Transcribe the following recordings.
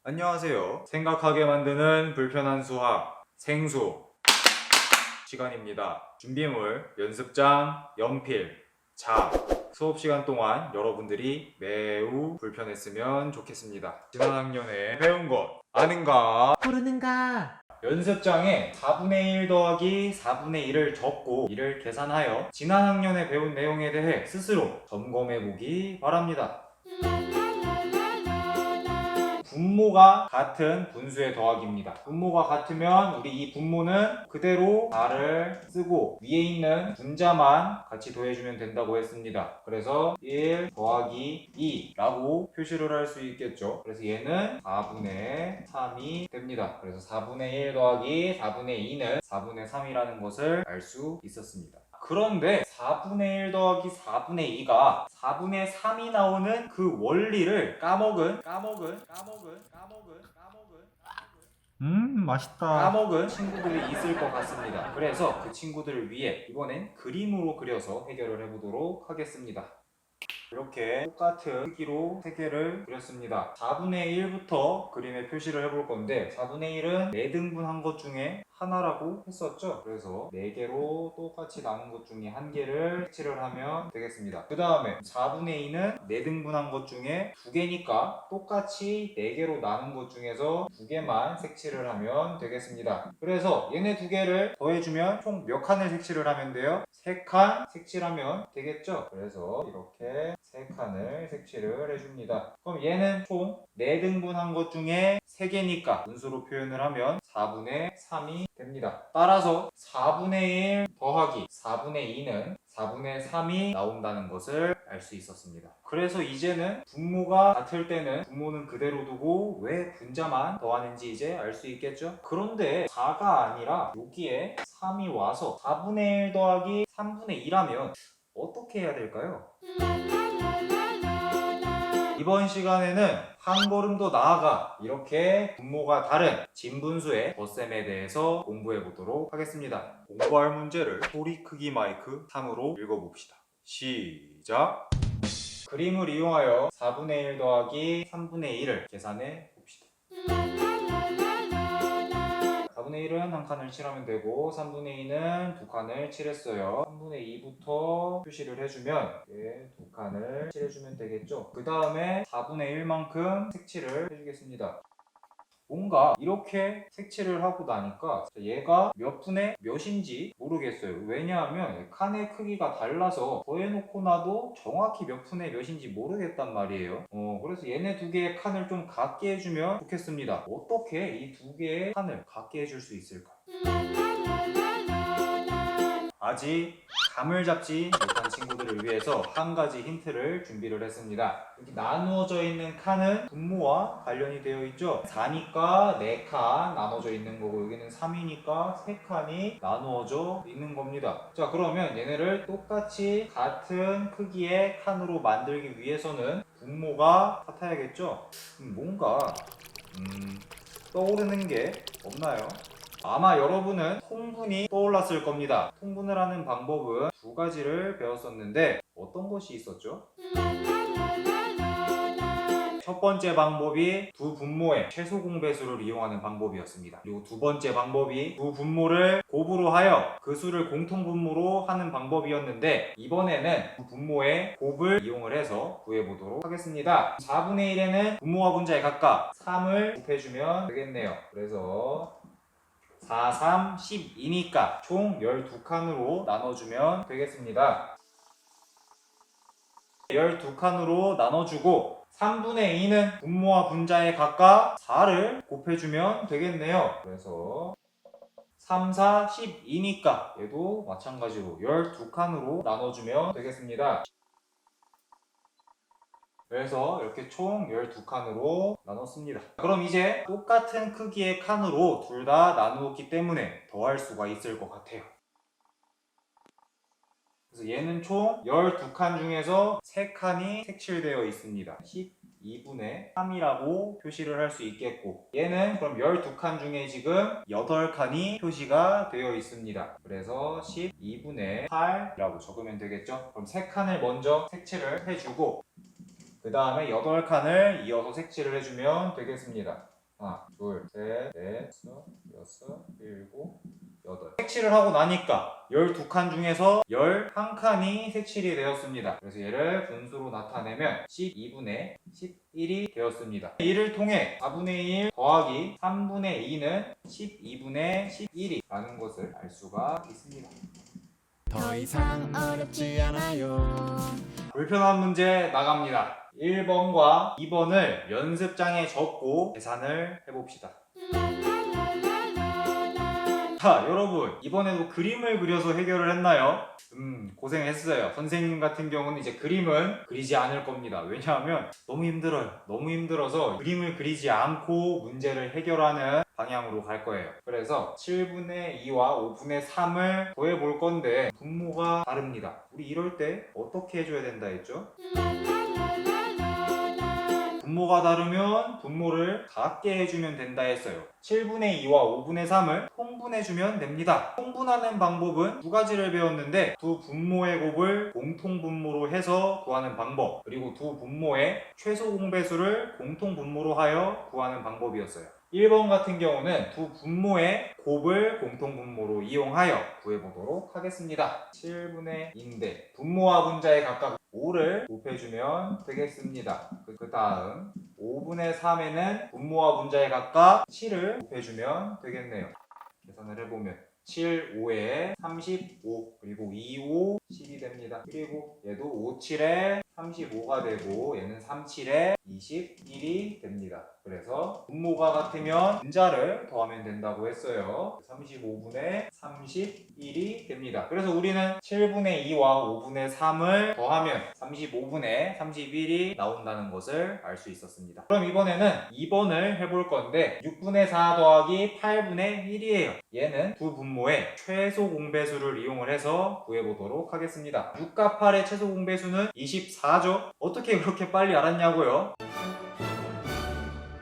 안녕하세요. 생각하게 만드는 불편한 수학 생수 시간입니다. 준비물, 연습장, 연필, 자. 수업 시간 동안 여러분들이 매우 불편했으면 좋겠습니다. 지난 학년에 배운 것 아는가? 모르는가? 연습장에 4분의 1 더하기 4분의 1을 적고 이를 계산하여 지난 학년에 배운 내용에 대해 스스로 점검해 보기 바랍니다. 분모가 같은 분수의 더하기입니다. 분모가 같으면 우리 이 분모는 그대로 4를 쓰고 위에 있는 분자만 같이 더해주면 된다고 했습니다. 그래서 1 더하기 2라고 표시를 할 수 있겠죠. 그래서 얘는 4분의 3이 됩니다. 그래서 4분의 1 더하기 4분의 2는 4분의 3이라는 것을 알 수 있었습니다. 그런데 4분의 1 더하기 4분의 2가 4분의 3이 나오는 그 원리를 까먹은 맛있다. 친구들이 있을 것 같습니다. 그래서 그 친구들을 위해 이번엔 그림으로 그려서 해결을 해보도록 하겠습니다. 이렇게 똑같은 크기로 3개를 그렸습니다. 4분의 1부터 그림에 표시를 해볼 건데 4분의 1은 4등분한 것 중에 하나라고 했었죠. 그래서 4개로 똑같이 나눈 것 중에 1개를 색칠을 하면 되겠습니다. 그 다음에 4분의 2는 4등분한 것 중에 2개니까 똑같이 4개로 나눈 것 중에서 2개만 색칠을 하면 되겠습니다. 그래서 얘네 2개를 더해주면 총 몇 칸을 색칠을 하면 돼요? 3칸 색칠하면 되겠죠. 그래서 이렇게 3칸을 색칠을 해줍니다. 그럼 얘는 총 4등분한 것 중에 3개니까 분수로 표현을 하면 4분의 3이 됩니다. 따라서 4분의 1 더하기 4분의 2는 4분의 3이 나온다는 것을 알 수 있었습니다. 그래서 이제는 분모가 같을 때는 분모는 그대로 두고 왜 분자만 더하는지 이제 알 수 있겠죠? 그런데 4가 아니라 여기에 3이 와서 4분의 1 더하기 3분의 2라면 어떻게 해야 될까요? 이번 시간에는 한 걸음 더 나아가 이렇게 분모가 다른 진분수의 덧셈에 대해서 공부해 보도록 하겠습니다. 공부할 문제를 소리 크기 마이크 3으로 읽어봅시다. 시작! 그림을 이용하여 4분의 1 더하기 3분의 1을 계산해 봅시다. 4분의 1은 한 칸을 칠하면 되고 3분의 2는 두 칸을 칠했어요. 3분의 2부터 표시를 해주면 두 칸을 칠해주면 되겠죠. 그 다음에 4분의 1만큼 색칠을 해주겠습니다. 뭔가 이렇게 색칠을 하고 나니까 얘가 몇 분의 몇인지 모르겠어요. 왜냐하면 칸의 크기가 달라서 더해놓고 나도 정확히 몇 분의 몇인지 모르겠단 말이에요. 그래서 얘네 2개의 칸을 좀 같게 해주면 좋겠습니다. 어떻게 이 2개의 칸을 같게 해줄 수 있을까? 아직 감을 잡지 못한 친구들을 위해서 한 가지 힌트를 준비를 했습니다. 여기 나누어져 있는 칸은 분모와 관련이 되어 있죠. 4니까 4칸 나눠져 있는 거고 여기는 3이니까 3칸이 나누어져 있는 겁니다. 자, 그러면 얘네를 똑같이 같은 크기의 칸으로 만들기 위해서는 분모가 같아야겠죠. 뭔가 떠오르는 게 없나요? 아마 여러분은 통분이 떠올랐을 겁니다. 통분을 하는 방법은 2가지를 배웠었는데 어떤 것이 있었죠? 첫 번째 방법이 두 분모의 최소 공배수를 이용하는 방법이었습니다. 그리고 두 번째 방법이 두 분모를 곱으로 하여 그 수를 공통분모로 하는 방법이었는데 이번에는 두 분모의 곱을 이용을 해서 구해보도록 하겠습니다. 4분의 1에는 분모와 분자에 각각 3을 곱해주면 되겠네요. 그래서 4, 3, 12니까 총 12칸으로 나눠주면 되겠습니다. 12칸으로 나눠주고 3분의 2는 분모와 분자에 각각 4를 곱해주면 되겠네요. 그래서 3, 4, 12니까 얘도 마찬가지로 12칸으로 나눠주면 되겠습니다. 그래서 이렇게 총 12칸으로 나눴습니다. 그럼 이제 똑같은 크기의 칸으로 둘 다 나누었기 때문에 더할 수가 있을 것 같아요. 그래서 얘는 총 12칸 중에서 3칸이 색칠되어 있습니다. 12분의 3이라고 표시를 할 수 있겠고 얘는 그럼 12칸 중에 지금 8칸이 표시가 되어 있습니다. 그래서 12분의 8이라고 적으면 되겠죠. 그럼 3칸을 먼저 색칠을 해주고 그 다음에 8칸을 이어서 색칠을 해주면 되겠습니다. 하나, 둘, 셋, 넷, 다섯, 여섯, 일곱, 여덟. 색칠을 하고 나니까 12칸 중에서 11칸이 색칠이 되었습니다. 그래서 얘를 분수로 나타내면 12분의 11이 되었습니다. 이를 통해 4분의 1 더하기 3분의 2는 12분의 11이 라는 것을 알 수가 있습니다. 더 이상 어렵지 않아요. 불편한 문제 나갑니다. 1번과 2번을 연습장에 적고 계산을 해봅시다. 자, 여러분 이번에도 그림을 그려서 해결을 했나요? 고생했어요. 선생님 같은 경우는 이제 그림은 그리지 않을 겁니다. 왜냐하면 너무 힘들어요. 너무 힘들어서 그림을 그리지 않고 문제를 해결하는 방향으로 갈 거예요. 그래서 7분의 2와 5분의 3을 더해 볼 건데 분모가 다릅니다. 우리 이럴 때 어떻게 해줘야 된다 했죠? 분모가 다르면 분모를 같게 해주면 된다 했어요. 7분의 2와 5분의 3을 통분해주면 됩니다. 통분하는 방법은 두 가지를 배웠는데 두 분모의 곱을 공통분모로 해서 구하는 방법, 그리고 두 분모의 최소 공배수를 공통분모로 하여 구하는 방법이었어요. 1번 같은 경우는 두 분모의 곱을 공통분모로 이용하여 구해보도록 하겠습니다. 7분의 2인데 분모와 분자의 각각 5를 곱해주면 되겠습니다. 그 다음 5분의 3에는 분모와 분자의 각각 7을 곱해주면 되겠네요. 계산을 해보면 7, 5에 35, 그리고 2, 5, 10이 됩니다. 그리고 얘도 5, 7에 35가 되고 얘는 3, 7에 21이 됩니다. 그래서 분모가 같으면 분자를 더하면 된다고 했어요. 35분의 31이 됩니다. 그래서 우리는 7분의 2와 5분의 3을 더하면 35분의 31이 나온다는 것을 알 수 있었습니다. 그럼 이번에는 2번을 해볼 건데 6분의 4 더하기 8분의 1이에요. 얘는 두 분모의 최소 공배수를 이용을 해서 구해보도록 하겠습니다. 6과 8의 최소 공배수는 24죠? 어떻게 그렇게 빨리 알았냐고요?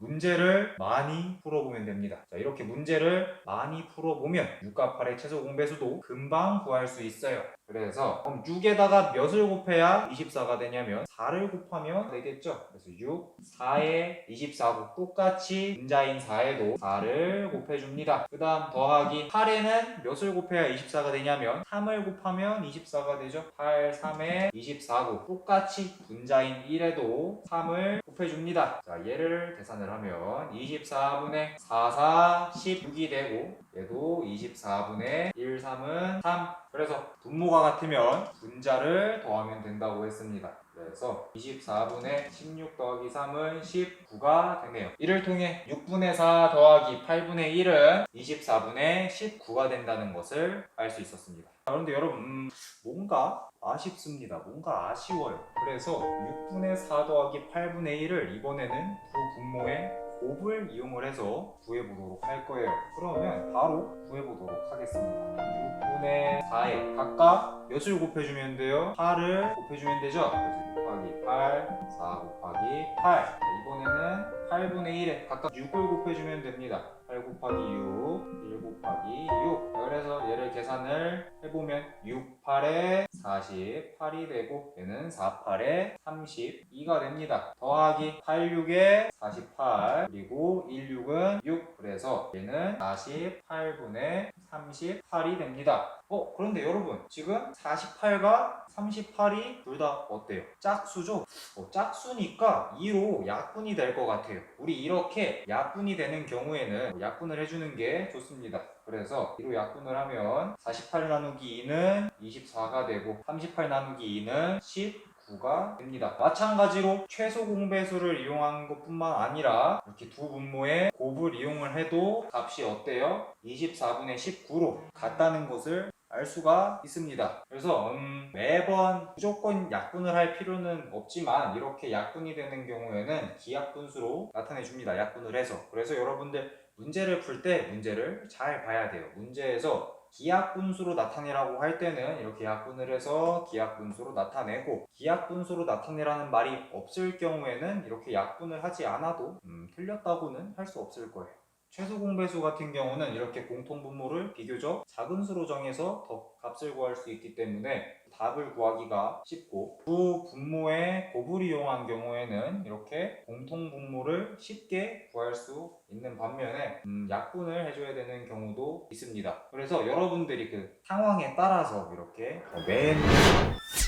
문제를 많이 풀어보면 됩니다. 자, 이렇게 문제를 많이 풀어보면 6과 8의 최소 공배수도 금방 구할 수 있어요. 그래서 그럼 6에다가 몇을 곱해야 24가 되냐면 4를 곱하면 되겠죠. 그래서 6, 4에 24고 똑같이 분자인 4에도 4를 곱해줍니다. 그 다음 더하기 8에는 몇을 곱해야 24가 되냐면 3을 곱하면 24가 되죠. 8, 3에 24고 똑같이 분자인 1에도 3을 곱해줍니다. 자, 얘를 계산을 하면 24분의 4, 4, 16이 되고 얘도 24분의 1, 3은 3. 그래서 분모가 같으면 분자를 더하면 된다고 했습니다. 그래서 24분의 16 더하기 3은 19가 되네요. 이를 통해 6분의 4 더하기 8분의 1은 24분의 19가 된다는 것을 알 수 있었습니다. 그런데 여러분 뭔가 아쉽습니다. 뭔가 아쉬워요. 그래서 6분의 4 더하기 8분의 1을 이번에는 두 분모의 곱을 이용을 해서 구해보도록 할 거예요. 그러면 바로 구해보도록 하겠습니다. 6분의 4에 각각 몇을 곱해주면 돼요? 8을 곱해주면 되죠? 그래서 6 곱하기 8, 4 곱하기 8. 자, 이번에는 8분의 1에 각각 6을 곱해주면 됩니다. 8 곱하기 6, 1 곱하기 6. 자, 그래서 얘를 계산을 해보면 6, 8에 48이 되고 얘는 4, 8에 32가 됩니다. 더하기 8, 6에 48 그리고 1, 6은 6. 그래서 얘는 48분의 38이 됩니다. 그런데 여러분 지금 48과 38이 둘 다 어때요? 짝수죠? 짝수니까 2로 약분이 될 것 같아요. 우리 이렇게 약분이 되는 경우에는 약분을 해주는 게 좋습니다. 그래서 2로 약분을 하면 48 나누기 2는 24가 되고 38 나누기 2는 19가 됩니다. 마찬가지로 최소 공배수를 이용한 것뿐만 아니라 이렇게 두 분모의 곱을 이용을 해도 값이 어때요? 24분의 19로 같다는 것을 알 수가 있습니다. 그래서 매번 무조건 약분을 할 필요는 없지만 이렇게 약분이 되는 경우에는 기약분수로 나타내 줍니다. 약분을 해서. 그래서 여러분들 문제를 풀 때 문제를 잘 봐야 돼요. 문제에서 기약분수로 나타내라고 할 때는 이렇게 약분을 해서 기약분수로 나타내고 기약분수로 나타내라는 말이 없을 경우에는 이렇게 약분을 하지 않아도 틀렸다고는 할 수 없을 거예요. 최소 공배수 같은 경우는 이렇게 공통분모를 비교적 작은 수로 정해서 더 값을 구할 수 있기 때문에 답을 구하기가 쉽고, 두 분모의 곱을 이용한 경우에는 이렇게 공통분모를 쉽게 구할 수 있는 반면에 약분을 해줘야 되는 경우도 있습니다. 그래서 여러분들이 그 상황에 따라서 이렇게 매일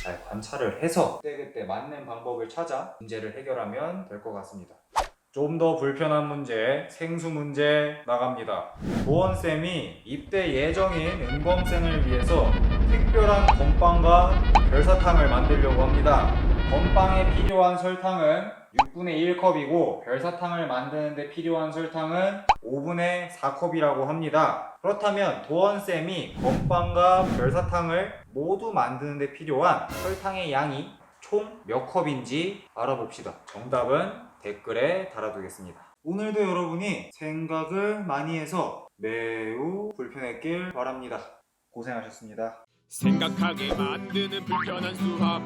잘 관찰을 해서 그때그때 맞는 방법을 찾아 문제를 해결하면 될 것 같습니다. 좀 더 불편한 문제, 생수 문제 나갑니다. 도원쌤이 입대 예정인 은범생을 위해서 특별한 건빵과 별사탕을 만들려고 합니다. 건빵에 필요한 설탕은 6분의 1컵이고 별사탕을 만드는데 필요한 설탕은 5분의 4컵이라고 합니다. 그렇다면 도원쌤이 건빵과 별사탕을 모두 만드는데 필요한 설탕의 양이 총 몇 컵인지 알아봅시다. 정답은 댓글에 달아두겠습니다. 오늘도 여러분이 생각을 많이 해서 매우 불편했길 바랍니다. 고생하셨습니다. 생각하게 만드는 불편한 수학